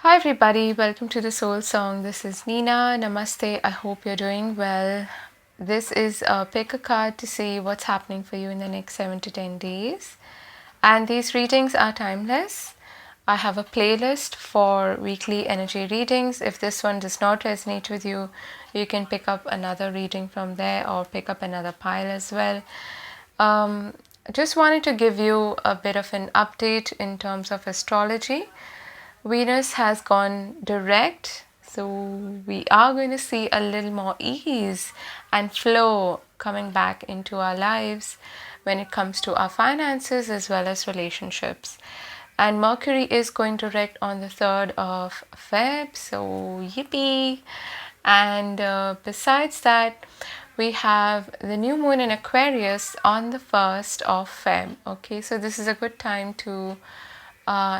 Hi everybody, welcome to the Soul Song. This is Nina. Namaste. I hope you're doing well. This is a pick a card to see what's happening for you in the next 7 to 10 days. And these readings are timeless. I have a playlist for weekly energy readings. If this one does not resonate with you, you can pick up another reading from there or pick up another pile as well. Just wanted to give you a bit of an update in terms of astrology. Venus has gone direct, so we are going to see a little more ease and flow coming back into our lives when it comes to our finances as well as relationships. And Mercury is going direct on the 3rd of Feb, so yippee! And besides that, we have the new moon in Aquarius on the 1st of Feb. Okay, so this is a good time to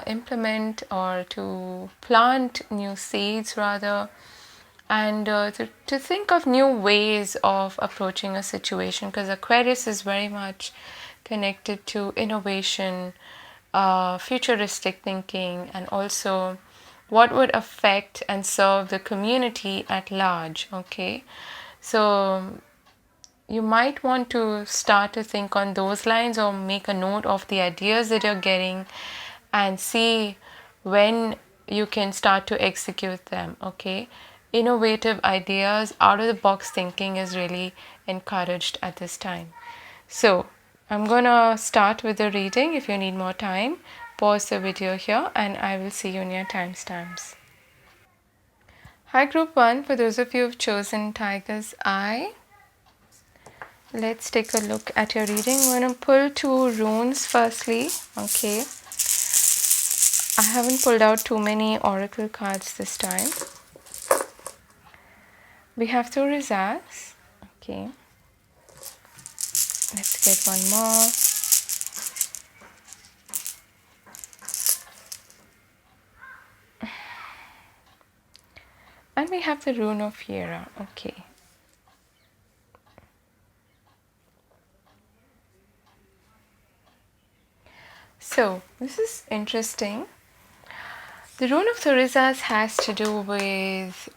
implement or to plant new seeds rather, and to think of new ways of approaching a situation, because Aquarius is very much connected to innovation, futuristic thinking, and also what would affect and serve the community at large. Okay, so you might want to start to think on those lines or make a note of the ideas that you're getting and see when you can start to execute them. Okay, innovative ideas, out of the box thinking is really encouraged at this time. So I'm gonna start with the reading. If you need more time, pause the video here and I will see you in your timestamps. Hi group 1, for those of you who've chosen Tiger's Eye, let's take a look at your reading. I'm going to pull 2 runes firstly. Okay, I haven't pulled out too many oracle cards this time. We have 2 Rizas. Okay, let's get one more. And we have the rune of Hera. Okay, so this is interesting. The rune of Thurisas has to do with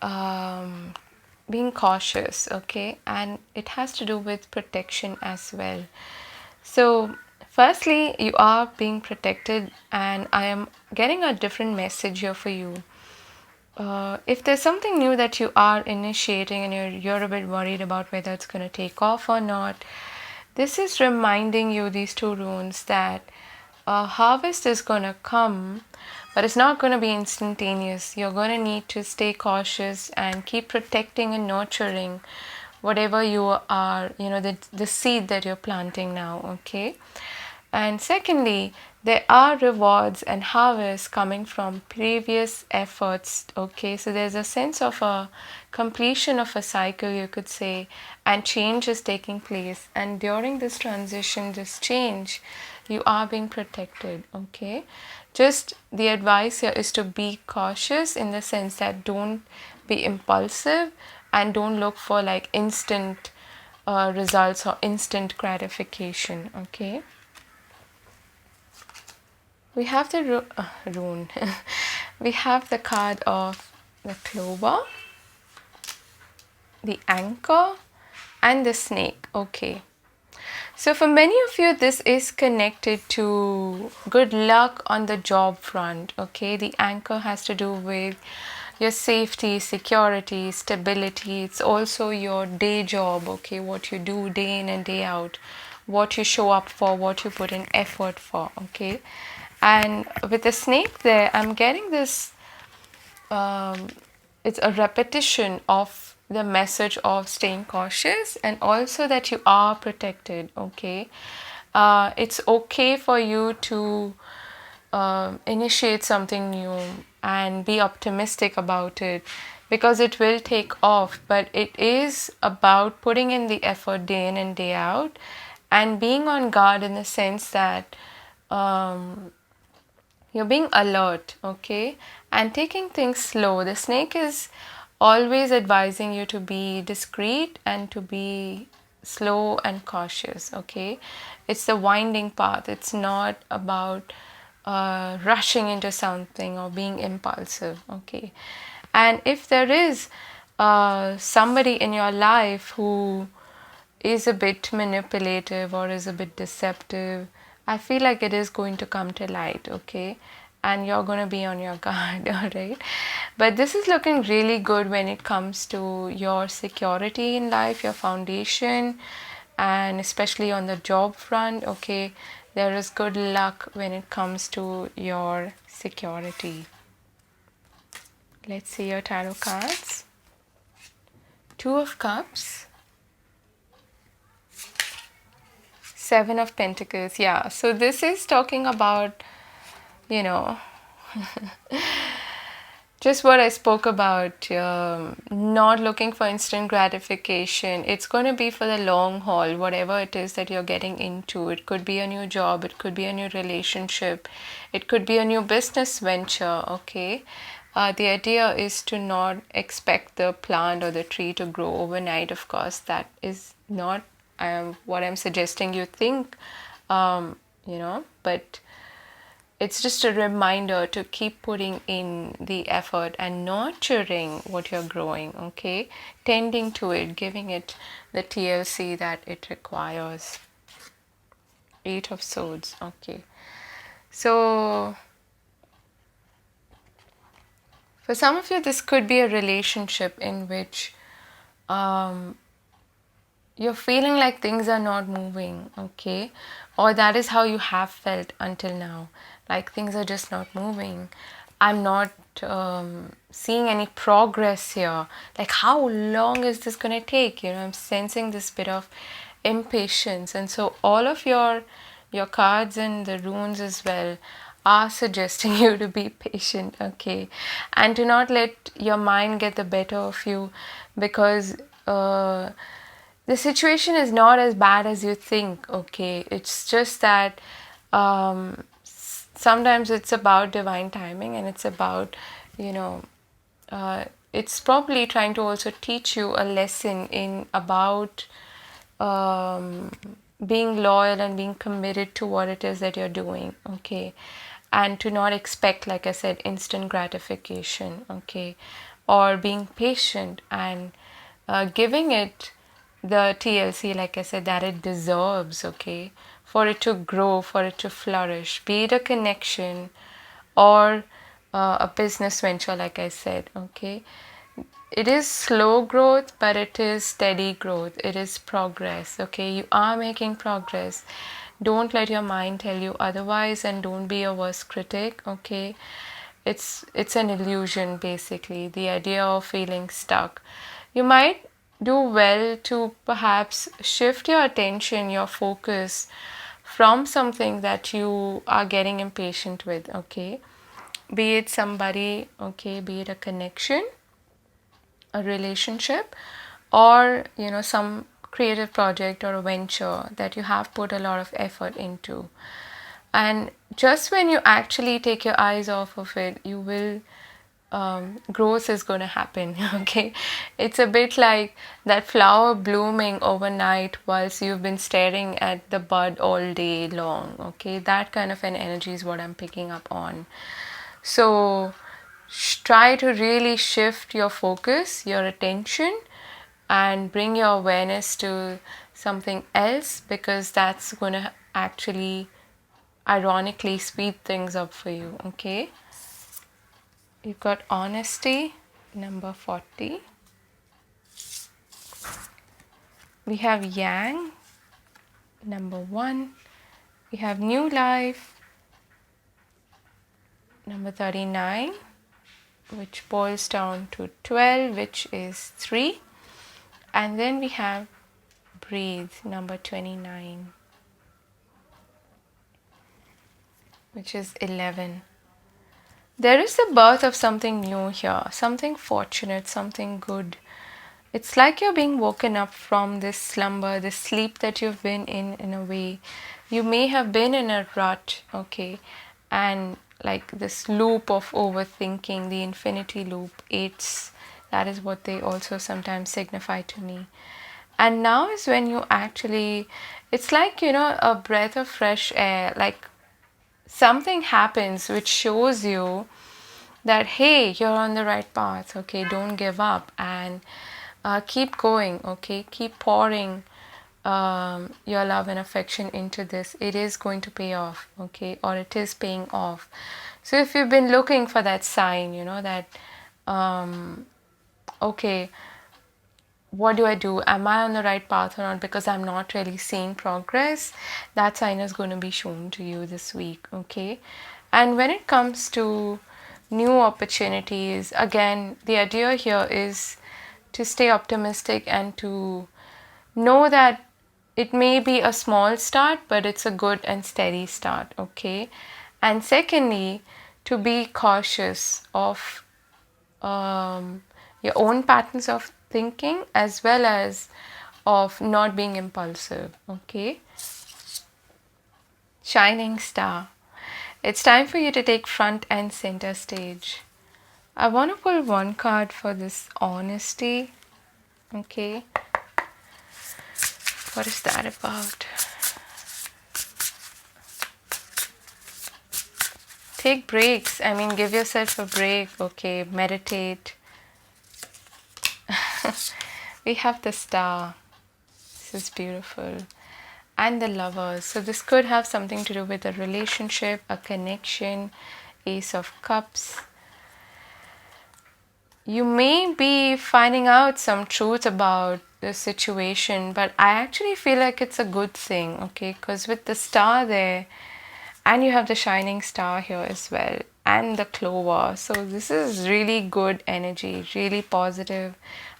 being cautious, okay, and it has to do with protection as well. So firstly, you are being protected, and I am getting a different message here for you. If there's something new that you are initiating and you're a bit worried about whether it's going to take off or not, this is reminding you, these 2 runes, that a harvest is going to come, but it's not going to be instantaneous. You're going to need to stay cautious and keep protecting and nurturing whatever you are, the seed that you're planting now. Okay, and secondly, there are rewards and harvests coming from previous efforts. Okay, so there's a sense of a completion of a cycle, you could say, and change is taking place, and during this transition, this change, you are being protected. Okay, just the advice here is to be cautious, in the sense that don't be impulsive and don't look for like instant results or instant gratification. Okay, we have the rune. We have the card of the clover, the anchor, and the snake. Okay, so for many of you, this is connected to good luck on the job front. Okay, the anchor has to do with your safety, security, stability. It's also your day job. Okay, what you do day in and day out, what you show up for, what you put in effort for. Okay, and with the snake there, I'm getting this, it's a repetition of the message of staying cautious and also that you are protected. Okay, it's okay for you to initiate something new and be optimistic about it, because it will take off, but it is about putting in the effort day in and day out and being on guard, in the sense that you're being alert. Okay, and taking things slow. The snake is always advising you to be discreet and to be slow and cautious. Okay, it's the winding path. It's not about rushing into something or being impulsive. Okay, and if there is somebody in your life who is a bit manipulative or is a bit deceptive, I feel like it is going to come to light. Okay, and you're going to be on your guard. All right, but this is looking really good when it comes to your security in life, your foundation, and especially on the job front. Okay, there is good luck when it comes to your security. Let's see your tarot cards. Two of Cups, Seven of Pentacles. Yeah, so this is talking about, you know, just what I spoke about, not looking for instant gratification. It's going to be for the long haul, whatever it is that you're getting into. It could be a new job, it could be a new relationship, it could be a new business venture. Okay, the idea is to not expect the plant or the tree to grow overnight. Of course, that is not what I'm suggesting you think, but it's just a reminder to keep putting in the effort and nurturing what you're growing, okay? Tending to it, giving it the TLC that it requires. Eight of Swords, okay. So, for some of you, this could be a relationship in which you're feeling like things are not moving, okay? Or that is how you have felt until now. Like things are just not moving. I'm not seeing any progress here. Like, how long is this going to take? I'm sensing this bit of impatience. And so all of your cards and the runes as well are suggesting you to be patient, okay? And to not let your mind get the better of you, because the situation is not as bad as you think, okay? It's just that sometimes it's about divine timing, and it's about, it's probably trying to also teach you a lesson in about being loyal and being committed to what it is that you're doing, okay? And to not expect, like I said, instant gratification, okay? Or being patient and giving it the TLC, like I said, that it deserves, okay? For it to grow, for it to flourish, be it a connection or a business venture, like I said, okay? It is slow growth, but it is steady growth. It is progress, okay? You are making progress. Don't let your mind tell you otherwise, and don't be your worst critic, okay? It's an illusion, basically, the idea of feeling stuck. You might do well to perhaps shift your attention, your focus from something that you are getting impatient with, okay? Be it somebody, okay, be it a connection, a relationship, or some creative project or a venture that you have put a lot of effort into. And just when you actually take your eyes off of it, you will growth is going to happen, okay? It's a bit like that flower blooming overnight whilst you've been staring at the bud all day long, okay? That kind of an energy is what I'm picking up on. So try to really shift your focus, your attention, and bring your awareness to something else, because that's going to actually ironically speed things up for you, okay? You've got Honesty, number 40. We have Yang, number 1. We have New Life, number 39, which boils down to 12, which is 3. And then we have Breathe, number 29, which is 11. There is the birth of something new here, something fortunate, something good. It's like you're being woken up from this slumber, this sleep that you've been in a way. You may have been in a rut, okay, and like this loop of overthinking, the infinity loop, that is what they also sometimes signify to me. And now is when you actually, it's like, a breath of fresh air, like something happens which shows you that, hey, you're on the right path, okay? Don't give up, and keep going, okay? Keep pouring your love and affection into this. It is going to pay off, okay? Or it is paying off. So if you've been looking for that sign, that okay, what do I do? Am I on the right path or not? Because I'm not really seeing progress. That sign is going to be shown to you this week, okay? And when it comes to new opportunities, again, the idea here is to stay optimistic and to know that it may be a small start, but it's a good and steady start, okay? And secondly, to be cautious of your own patterns of thinking as well as of not being impulsive, okay? Shining star. It's time for you to take front and center stage. I want to pull one card for this honesty, okay? What is that about? Take breaks. I mean, give yourself a break, okay? Meditate. We have the star. This is beautiful. And the lovers. So this could have something to do with a relationship, a connection, Ace of Cups. You may be finding out some truth about the situation, but I actually feel like it's a good thing, okay? Because with the star there, and you have the shining star here as well, and the clover. So this is really good energy, really positive,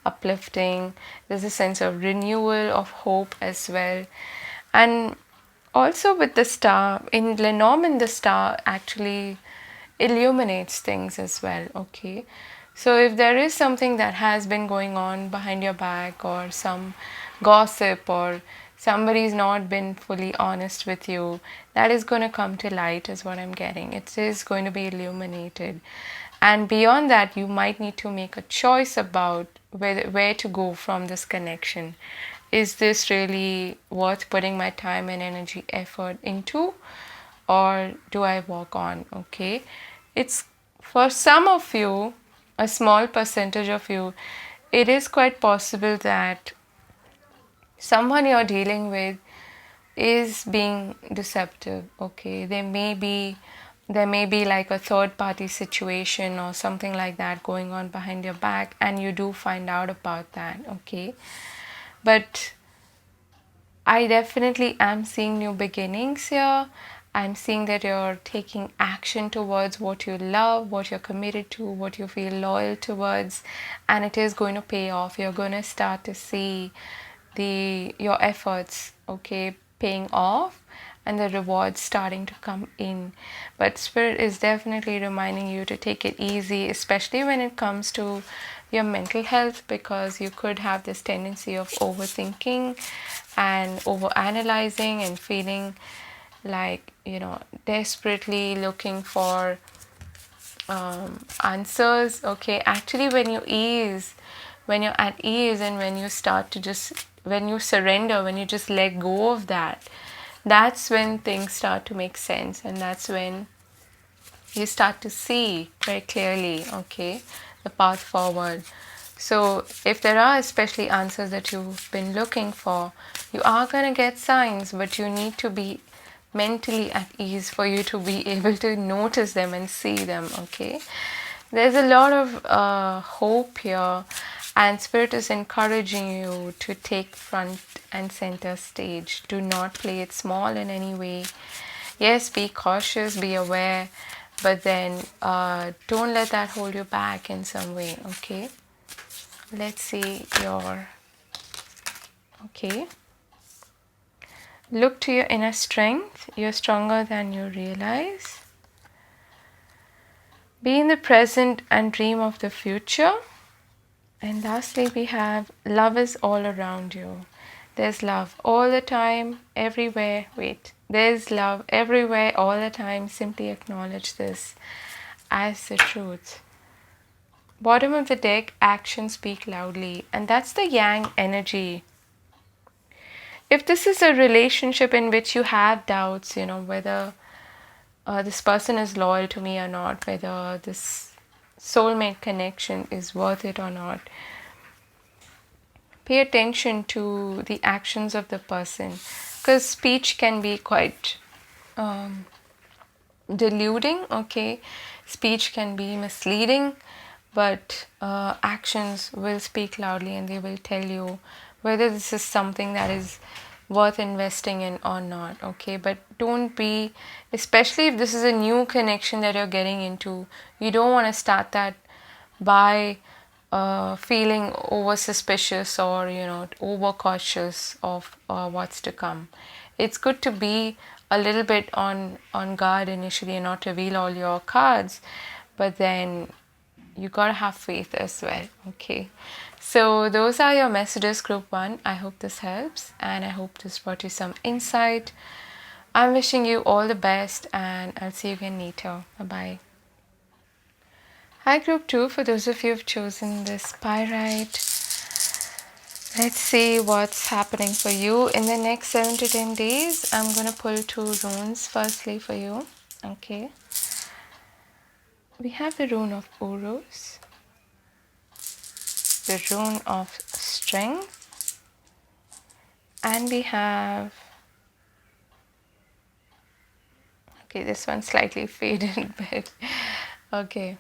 uplifting. There's a sense of renewal, of hope as well. And also with the star, in Lenormand, the star actually illuminates things as well, okay? So if there is something that has been going on behind your back, or some gossip, or somebody's not been fully honest with you, that is going to come to light is what I'm getting. It is going to be illuminated. And beyond that, you might need to make a choice about where to go from this connection. Is this really worth putting my time and energy, effort into, or do I walk on, okay? It's for some of you, a small percentage of you, it is quite possible that someone you're dealing with is being deceptive, okay? There may be like a third party situation or something like that going on behind your back, and you do find out about that, okay? But I definitely am seeing new beginnings here. I'm seeing that you're taking action towards what you love, what you're committed to, what you feel loyal towards, and it is going to pay off. You're going to start to see your efforts, okay, paying off, and the rewards starting to come in. But Spirit is definitely reminding you to take it easy, especially when it comes to your mental health, because you could have this tendency of overthinking and overanalyzing and feeling like, desperately looking for answers, okay? Actually, when you're at ease, and when you surrender, when you just let go of that, that's when things start to make sense, and that's when you start to see very clearly, okay, the path forward. So if there are especially answers that you've been looking for, you are going to get signs, but you need to be mentally at ease for you to be able to notice them and see them, okay? There's a lot of hope here, and Spirit is encouraging you to take front and center stage. Do not play it small in any way. Yes, be cautious, be aware, but then don't let that hold you back in some way, okay? Let's see okay. Look to your inner strength. You're stronger than you realize. Be in the present and dream of the future. And lastly, we have love is all around you. There's love all the time, everywhere. There's love everywhere, all the time. Simply acknowledge this as the truth. Bottom of the deck, actions speak loudly. And that's the yang energy. If this is a relationship in which you have doubts, whether this person is loyal to me or not, whether this soulmate connection is worth it or not. Pay attention to the actions of the person, because speech can be quite deluding, okay? Speech can be misleading, but actions will speak loudly and they will tell you whether this is something that is worth investing in or not, okay? But don't be, especially if this is a new connection that you're getting into, you don't want to start that by feeling over suspicious or over cautious of what's to come. It's good to be a little bit on guard initially and not reveal all your cards, but then you gotta have faith as well, okay? So those are your messages, group 1. I hope this helps and I hope this brought you some insight. I'm wishing you all the best and I'll see you again later. Bye bye. Hi group 2, for those of you who've chosen this pyrite, let's see what's happening for you in the next 7 to 10 days. I'm going to pull 2 runes firstly for you. Okay. We have the rune of Uruz, the rune of strength, and we have, okay, this one's slightly faded, but okay,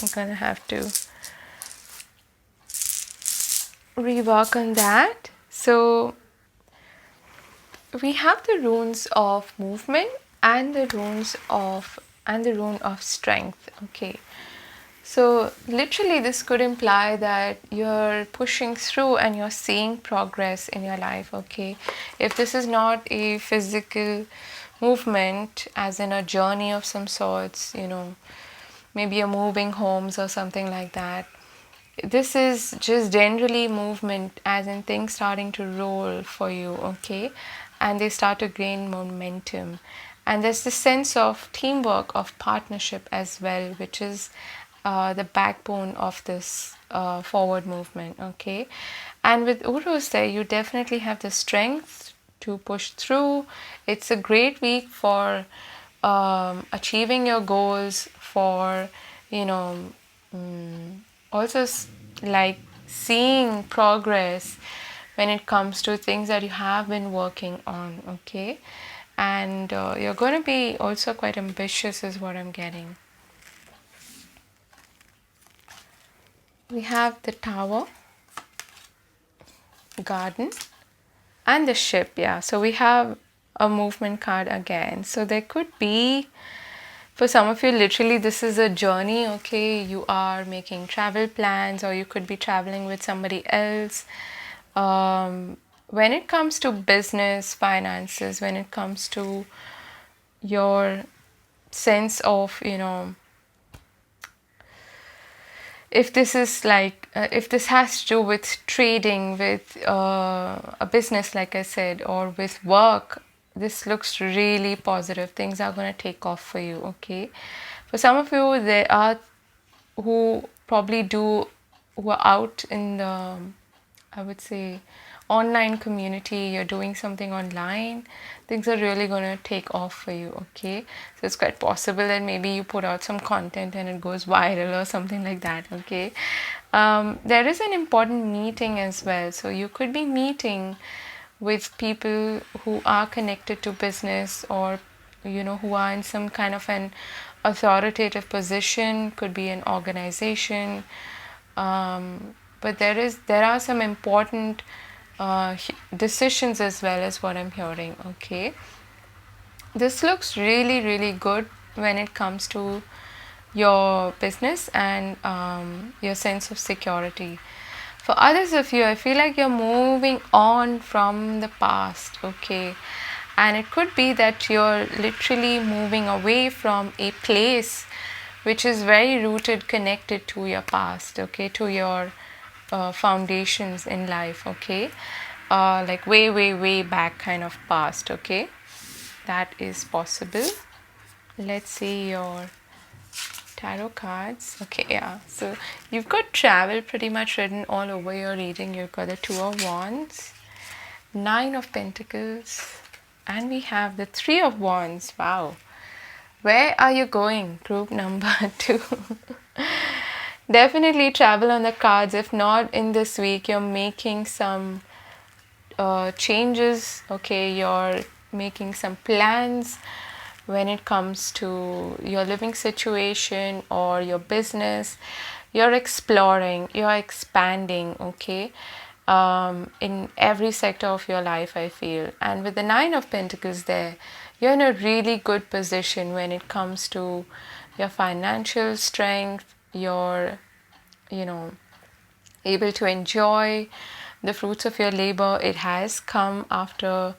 I'm going to have to rework on that. So we have the runes of movement and the rune of strength, okay? So literally this could imply that you're pushing through and you're seeing progress in your life, okay? If this is not a physical movement as in a journey of some sorts, maybe you're moving homes or something like that, this is just generally movement as in things starting to roll for you, okay? And they start to gain momentum. And there's this sense of teamwork, of partnership as well, which is the backbone of this forward movement, okay? And with Uruz there, you definitely have the strength to push through. It's a great week for achieving your goals, for, also like seeing progress when it comes to things that you have been working on, okay? And you're going to be also quite ambitious is what I'm getting. We have the Tower, Garden, and the Ship, yeah. So we have a movement card again. So there could be, for some of you, literally this is a journey, okay? You are making travel plans or you could be traveling with somebody else. When it comes to business, finances, when it comes to your sense of, if this is like, if this has to do with trading, with a business, like I said, or with work, this looks really positive. Things are going to take off for you, okay? For some of you, there are who are out in the, I would say, online community, you're doing something online, things are really going to take off for you, okay? So it's quite possible that maybe you put out some content and it goes viral or something like that, okay? There is an important meeting as well. So you could be meeting with people who are connected to business or, who are in some kind of an authoritative position, could be an organization. But there are some important decisions as well as what I'm hearing, okay? This looks really, really good when it comes to your business and your sense of security. For others of you, I feel like you're moving on from the past, okay? And it could be that you're literally moving away from a place which is very rooted, connected to your past, okay? To your foundations in life, okay? Like way, way, way back kind of past, okay? That is possible. Let's see your tarot cards. Okay, yeah. So you've got travel pretty much written all over your reading. You've got the Two of Wands, Nine of Pentacles, and we have the Three of Wands. Wow. Where are you going? Group number 2. Definitely travel on the cards. If not in this week, you're making some changes. Okay, you're making some plans when it comes to your living situation or your business. You're exploring, you're expanding. Okay, in every sector of your life, I feel. And with the Nine of Pentacles there, you're in a really good position when it comes to your financial strength, your, you know, able to enjoy the fruits of your labor. It has come after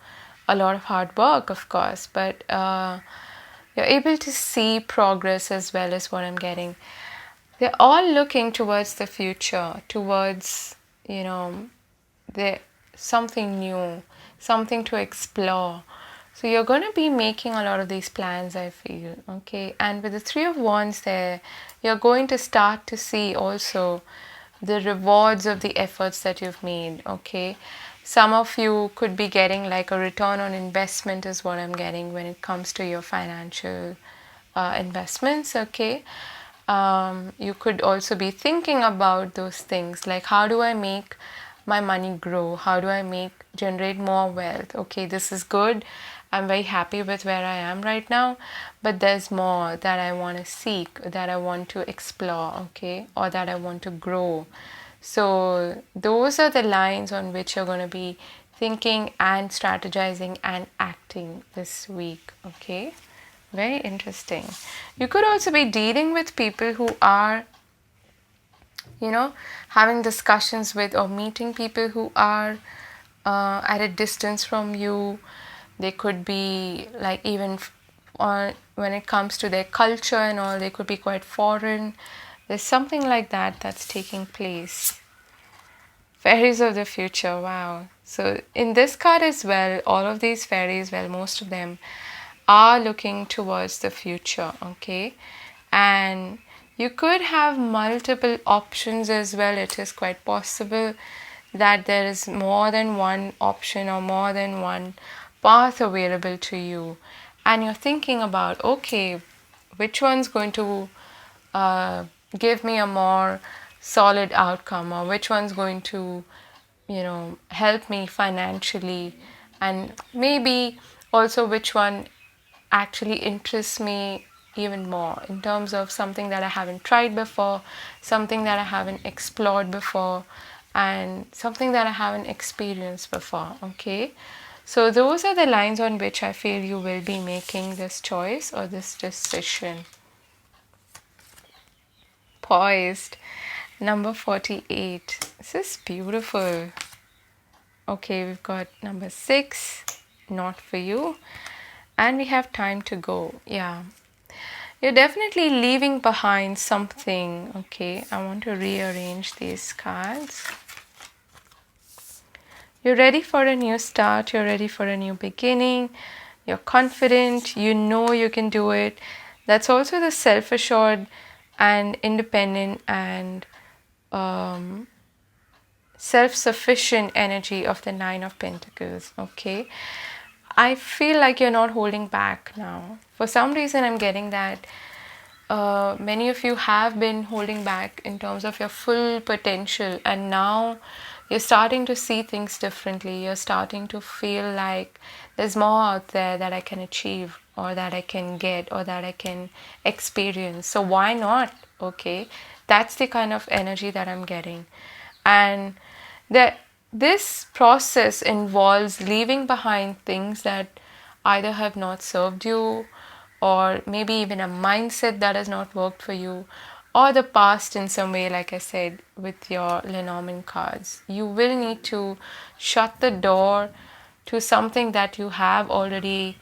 a lot of hard work, of course, but you're able to see progress as well, as what I'm getting. They're all looking towards the future, towards, you know, something new, something to explore. So you're going to be making a lot of these plans, I feel. Okay, and with the Three of Wands there, you're going to start to see also the rewards of the efforts that you've made. Okay, some of you could be getting like a return on investment, is what I'm getting when it comes to your financial investments. Okay, you could also be thinking about those things like, how do I make my money grow? How do I generate more wealth? Okay, this is good. I'm very happy with where I am right now, but there's more that I want to seek, that I want to explore, okay, or that I want to grow. So those are the lines on which you're going to be thinking and strategizing and acting this week, okay? Very interesting. You could also be dealing with people who are, you know, having discussions with or meeting people who are at a distance from you. They could be like, even when it comes to their culture and all, they could be quite foreign. There's something like that that's taking place. Fairies of the future, wow. So in this card as well, all of these fairies, well, most of them are looking towards the future, okay? And you could have multiple options as well. It is quite possible that there is more than one option or more than one path available to you. And you're thinking about, okay, which one's going to give me a more solid outcome, or which one's going to, you know, help me financially, and maybe also which one actually interests me even more in terms of something that I haven't tried before, something that I haven't explored before, and something that I haven't experienced before. Okay, so those are the lines on which I feel you will be making this choice or this decision. Poised, number 48. This is beautiful. Okay, we've got number 6, not for you. And we have time to go. Yeah. You're definitely leaving behind something. Okay, I want to rearrange these cards. You're ready for a new start. You're ready for a new beginning. You're confident. You know you can do it. That's also the self-assured and independent and self-sufficient energy of the Nine of Pentacles. Okay, I feel like you're not holding back now. For some reason, I'm getting that many of you have been holding back in terms of your full potential, and now you're starting to see things differently. You're starting to feel like there's more out there that I can achieve, or that I can get, or that I can experience. So why not? Okay, that's the kind of energy that I'm getting. And this process involves leaving behind things that either have not served you, or maybe even a mindset that has not worked for you, or the past in some way. Like I said, with your Lenormand cards, you will need to shut the door to something that you have already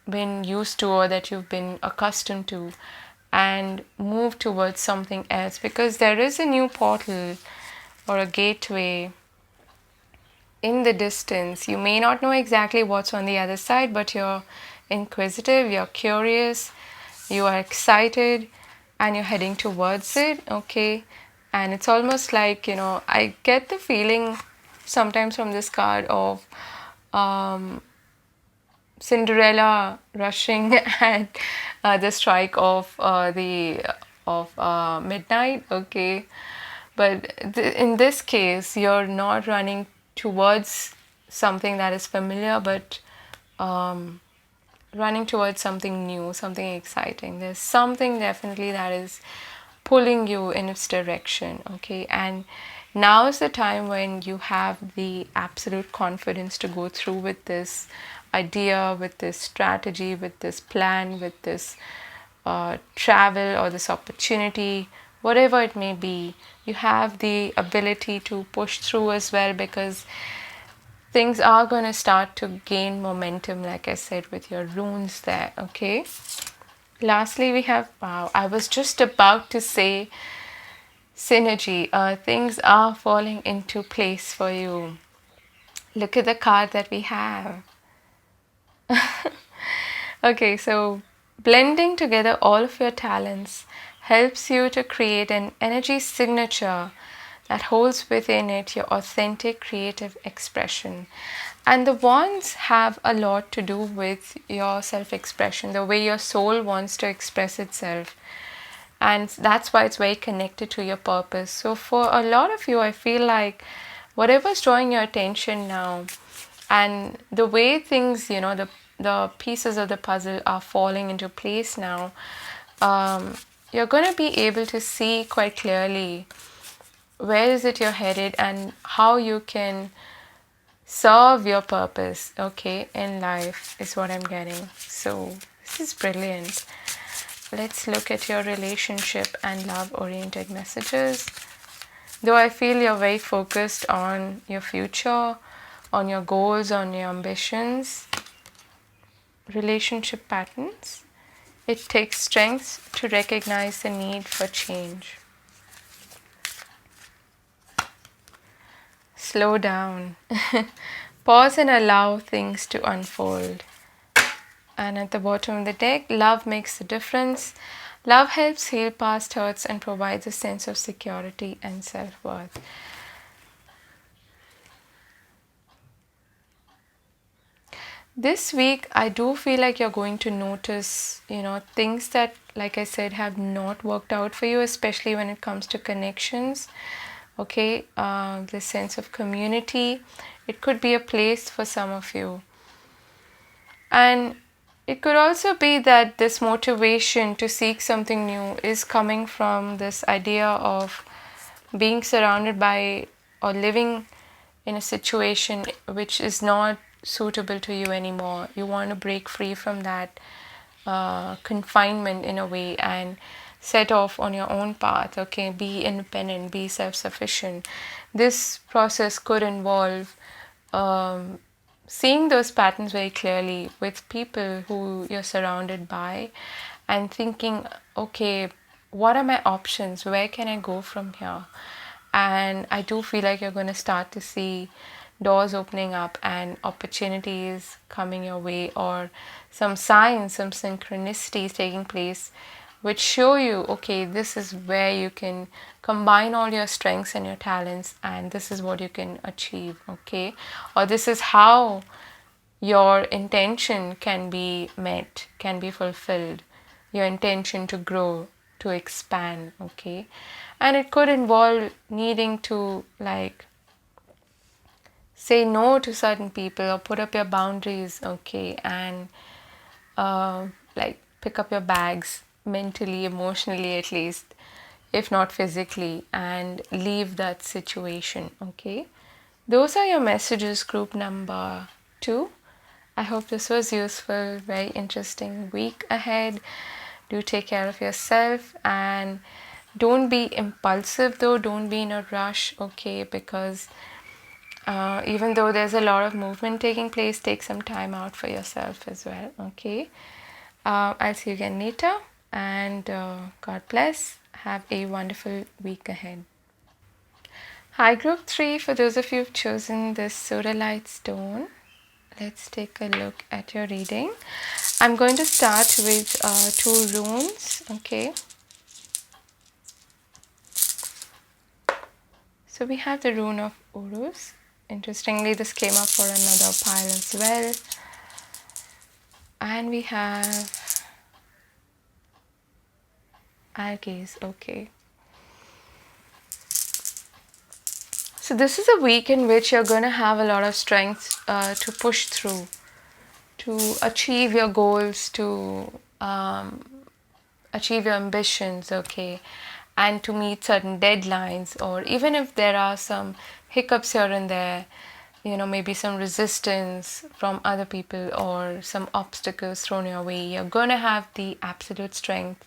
been used to, or that you've been accustomed to, and move towards something else, because there is a new portal or a gateway in the distance. You may not know exactly what's on the other side, but you're inquisitive, you're curious, you are excited, and you're heading towards it. Okay, and it's almost like, you know, I get the feeling sometimes from this card of Cinderella rushing at the strike of the of midnight. Okay, but in this case, you're not running towards something that is familiar, but um, running towards something new, something exciting. There's something definitely that is pulling you in its direction, okay? And now is the time when you have the absolute confidence to go through with this idea, with this strategy, with this plan, with this travel or this opportunity, whatever it may be. You have the ability to push through as well, because things are going to start to gain momentum, like I said, with your runes there, okay? Lastly, we have, wow, I was just about to say synergy. Things are falling into place for you. Look at the card that we have. Okay, so blending together all of your talents helps you to create an energy signature that holds within it your authentic creative expression. And the wands have a lot to do with your self expression, the way your soul wants to express itself. And that's why it's very connected to your purpose. So, for a lot of you, I feel like whatever's drawing your attention now, and the way things, the pieces of the puzzle are falling into place now, you're going to be able to see quite clearly where is it you're headed and how you can serve your purpose, okay, in life is what I'm getting. So this is brilliant. Let's look at your relationship and love oriented messages. Though I feel you're very focused on your future, on your goals, on your ambitions, relationship patterns, it takes strength to recognize the need for change. Slow down. Pause and allow things to unfold. And at the bottom of the deck, love makes the difference. Love helps heal past hurts and provides a sense of security and self-worth. This week, I do feel like you're going to notice, things that, like I said, have not worked out for you, especially when it comes to connections. Okay, the sense of community. It could be a place for some of you. And it could also be that this motivation to seek something new is coming from this idea of being surrounded by or living in a situation which is not suitable to you anymore. You want to break free from that confinement in a way and set off on your own path, okay? Be independent, be self-sufficient. This process could involve seeing those patterns very clearly with people who you're surrounded by and thinking, okay, what are my options? Where can I go from here? And I do feel like you're going to start to see doors opening up and opportunities coming your way, or some signs, some synchronicities taking place which show you, okay, this is where you can combine all your strengths and your talents, and this is what you can achieve, okay? Or this is how your intention can be met, can be fulfilled, your intention to grow, to expand, okay? And it could involve needing to, like, say no to certain people or put up your boundaries, okay? And like pick up your bags mentally, emotionally at least, if not physically, and leave that situation, okay? Those are your messages, group number 2. I hope this was useful. Very interesting week ahead. Do take care of yourself and don't be impulsive though. Don't be in a rush, okay? Because even though there's a lot of movement taking place, take some time out for yourself as well, okay? I'll see you again later, and God bless. Have a wonderful week ahead. Hi, group 3. For those of you who've chosen this sodalite stone, let's take a look at your reading. I'm going to start with 2 runes, okay? So we have the rune of Urus. Interestingly, this came up for another pile as well. And we have Aries. Okay. So this is a week in which you're going to have a lot of strength to push through, to achieve your goals, to achieve your ambitions, okay, and to meet certain deadlines, or even if there are some hiccups here and there, maybe some resistance from other people or some obstacles thrown your way, you're going to have the absolute strength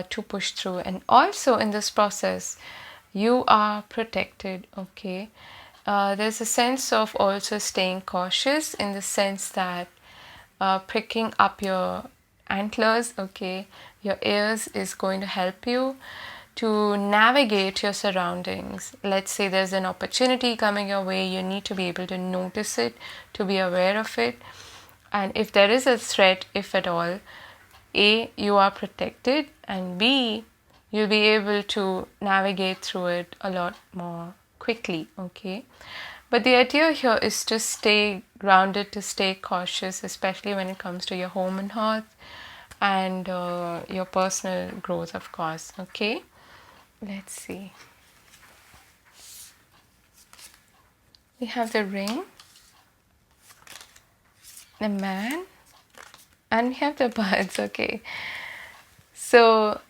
to push through. And also in this process, you are protected, okay. There's a sense of also staying cautious in the sense that pricking up your antlers, okay, your ears is going to help you to navigate your surroundings. Let's say there's an opportunity coming your way, you need to be able to notice it, to be aware of it. And if there is a threat, if at all, A, you are protected, and B, you'll be able to navigate through it a lot more quickly, okay? But the idea here is to stay grounded, to stay cautious, especially when it comes to your home and hearth and your personal growth, of course, okay? Let's see. We have the ring, the man, and we have the birds, okay? So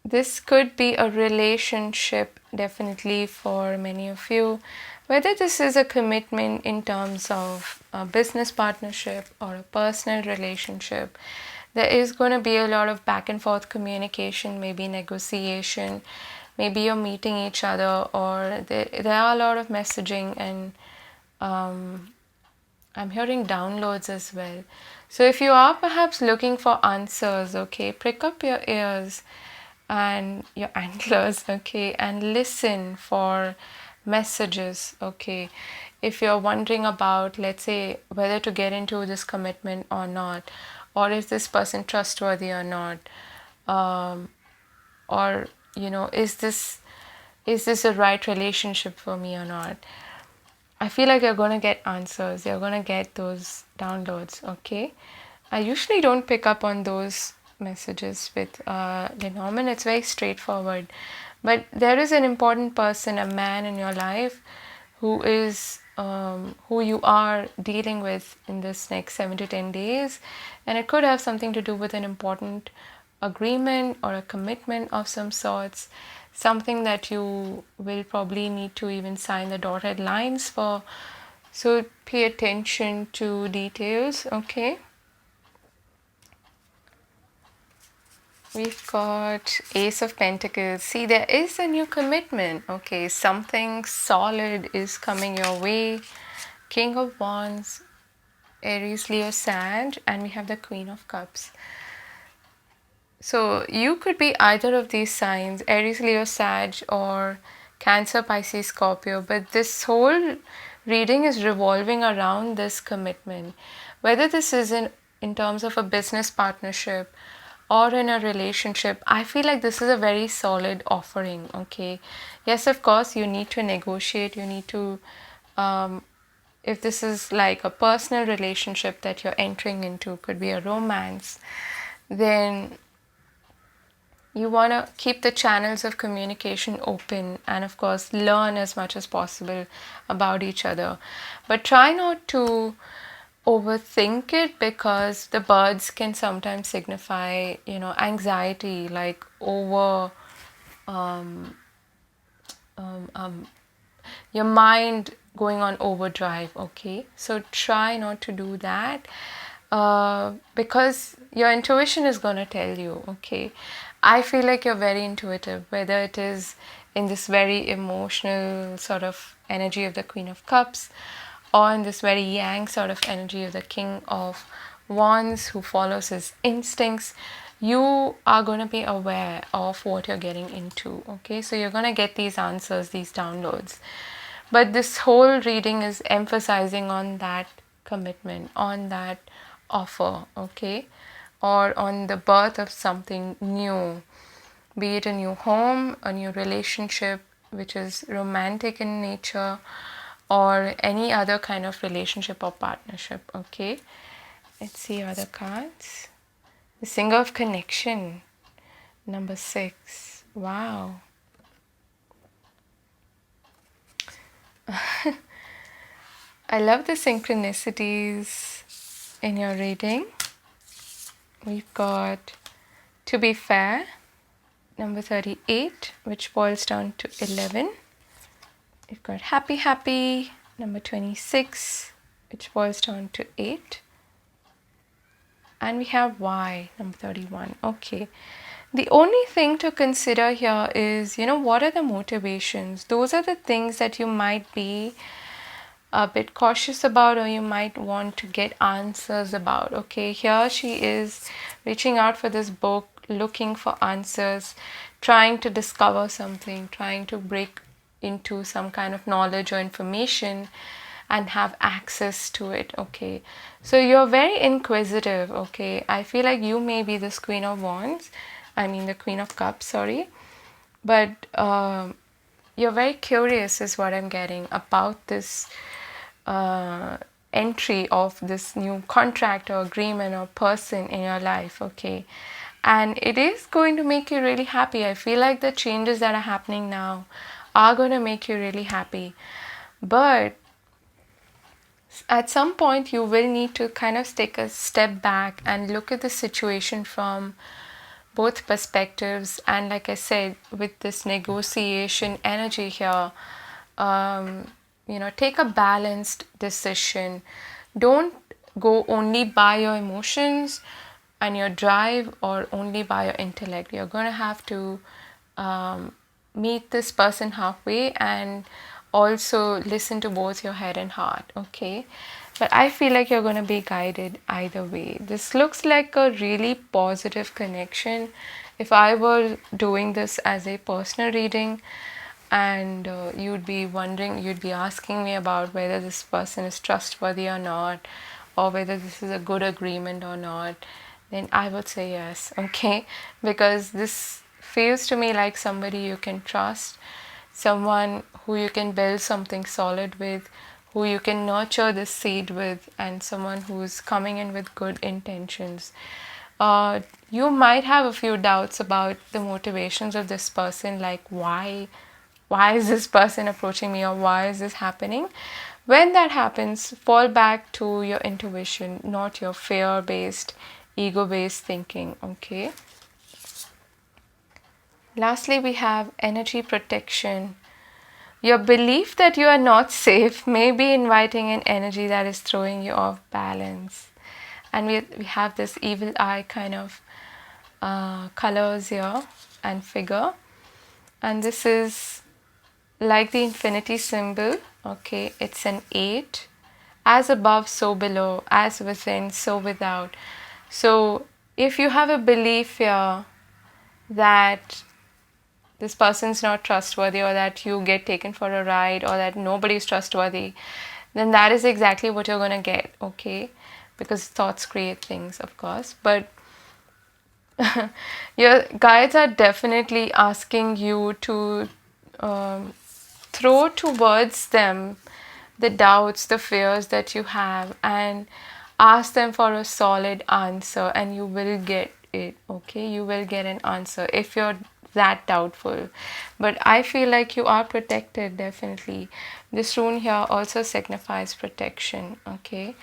this could be a relationship definitely for many of you. Whether this is a commitment in terms of a business partnership or a personal relationship, there is going to be a lot of back and forth communication, maybe negotiation, maybe you're meeting each other, or there are a lot of messaging, and I'm hearing downloads as well. So if you are perhaps looking for answers, okay, prick up your ears and your antlers, okay, and listen for messages, okay. If you're wondering about, let's say, whether to get into this commitment or not, or is this person trustworthy or not, or is this a right relationship for me or not, I feel like you're going to get answers. You're going to get those downloads, okay? I usually don't pick up on those messages with Lenormand. It's very straightforward. But there is an important person, a man in your life, who is who you are dealing with in this next 7 to 10 days. And it could have something to do with an important agreement or a commitment of some sorts, something that you will probably need to even sign the dotted lines for. So pay attention to details, okay? We've got Ace of Pentacles. See, there is a new commitment, okay? Something solid is coming your way. King of Wands, Aries, Leo, Sag, and we have the Queen of Cups. So you could be either of these signs, Aries, Leo, Sag, or Cancer, Pisces, Scorpio, but this whole reading is revolving around this commitment. Whether this is in terms of a business partnership or in a relationship, I feel like this is a very solid offering, okay? Yes, of course, you need to negotiate, you need to, if this is like a personal relationship that you're entering into, could be a romance, then you want to keep the channels of communication open and, of course, learn as much as possible about each other. But try not to overthink it, because the birds can sometimes signify, anxiety, like your mind going on overdrive, okay? So try not to do that, because your intuition is going to tell you, okay? I feel like you're very intuitive, whether it is in this very emotional sort of energy of the Queen of Cups, or in this very yang sort of energy of the King of Wands, who follows his instincts. You are going to be aware of what you're getting into, okay? So you're going to get these answers, these downloads. But this whole reading is emphasizing on that commitment, on that offer, okay? Or on the birth of something new, be it a new home, a new relationship, which is romantic in nature, or any other kind of relationship or partnership, okay? Let's see other cards. The Singer of Connection, number 6. Wow. I love the synchronicities in your reading. We've got To Be Fair, number 38, which boils down to 11. We've got Happy Happy, number 26, which boils down to 8. And we have Why, number 31. Okay. The only thing to consider here is, what are the motivations? Those are the things that you might be a bit cautious about, or you might want to get answers about. Okay, here she is reaching out for this book, looking for answers, trying to discover something, trying to break into some kind of knowledge or information and have access to it. Okay, so you're very inquisitive. Okay, I feel like you may be this Queen of Wands, the Queen of Cups, sorry, but you're very curious is what I'm getting about this entry of this new contract or agreement or person in your life. Okay, and it is going to make you really happy. I feel like the changes that are happening now are going to make you really happy, but at some point you will need to kind of take a step back and look at the situation from both perspectives. And like I said, with this negotiation energy here, take a balanced decision. Don't go only by your emotions and your drive, or only by your intellect. You're going to have to meet this person halfway and also listen to both your head and heart. Okay, but I feel like you're going to be guided either way. This looks like a really positive connection. If I were doing this as a personal reading, and you'd be asking me about whether this person is trustworthy or not, or whether this is a good agreement or not, then I would say yes. Okay, because this feels to me like somebody you can trust, someone who you can build something solid with, who you can nurture this seed with, and someone who's coming in with good intentions. You might have a few doubts about the motivations of this person, like why is this person approaching me, or why is this happening? When that happens, fall back to your intuition, not your fear-based, ego-based thinking. Okay. Lastly, we have energy protection. Your belief that you are not safe may be inviting an energy that is throwing you off balance. And we have this evil eye kind of colors here and figure. And this is like the infinity symbol. Okay, it's an 8. As above, so below. As within, so without. So if you have a belief here that this person's not trustworthy, or that you get taken for a ride, or that nobody's trustworthy, then that is exactly what you're going to get. Okay, because thoughts create things, of course. But your guides are definitely asking you to throw towards them the doubts, the fears that you have, and ask them for a solid answer, and you will get it. Okay, you will get an answer if you're that doubtful. But I feel like you are protected, definitely. This rune here also signifies protection. Okay,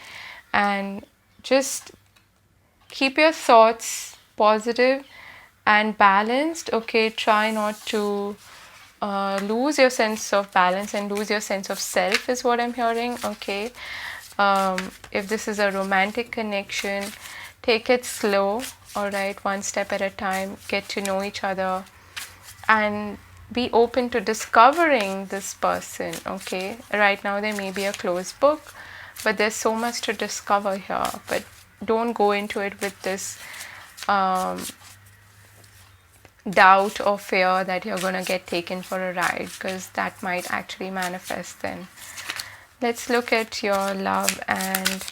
and just keep your thoughts positive and balanced. Okay, try not to lose your sense of balance and lose your sense of self, is what I'm hearing. Okay, if this is a romantic connection, take it slow. All right, one step at a time. Get to know each other and be open to discovering this person. Okay, right now there may be a closed book, but there's so much to discover here. But don't go into it with this doubt or fear that you're going to get taken for a ride, because that might actually manifest then. Let's look at your love and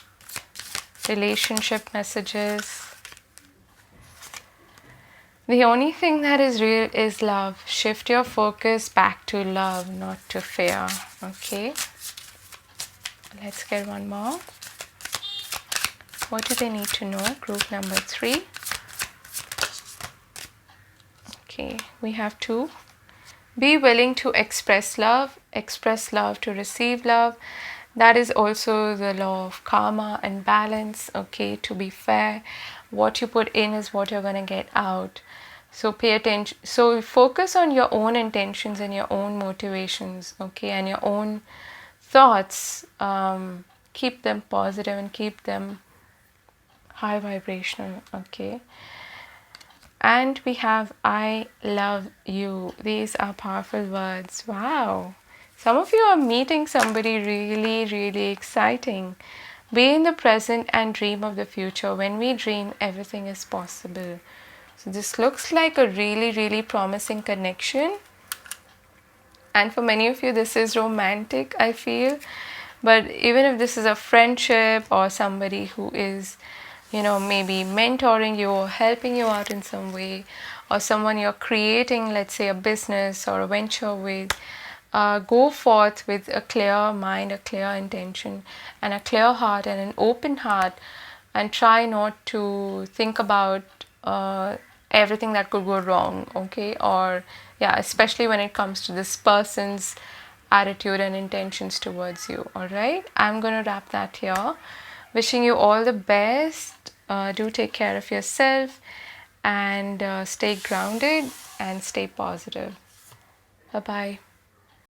relationship messages. The only thing that is real is love. Shift your focus back to love, not to fear. Okay, let's get one more. What do they need to know? Group number 3. Okay, we have 2. Be willing to express love to receive love. That is also the law of karma and balance. Okay, to be fair, what you put in is what you're going to get out. So pay attention. So focus on your own intentions and your own motivations, okay, and your own thoughts. Keep them positive and keep them high vibrational, okay. And we have I love you. These are powerful words. Wow. Some of you are meeting somebody really, really exciting. Be in the present and dream of the future. When we dream, everything is possible. So this looks like a really, really promising connection. And for many of you, this is romantic, I feel. But even if this is a friendship or somebody who is, maybe mentoring you or helping you out in some way, or someone you're creating, let's say, a business or a venture with, go forth with a clear mind, a clear intention, and a clear heart and an open heart, and try not to think about everything that could go wrong, okay? Or, yeah, especially when it comes to this person's attitude and intentions towards you, all right? I'm going to wrap that here. Wishing you all the best. Do take care of yourself and stay grounded and stay positive. Bye-bye.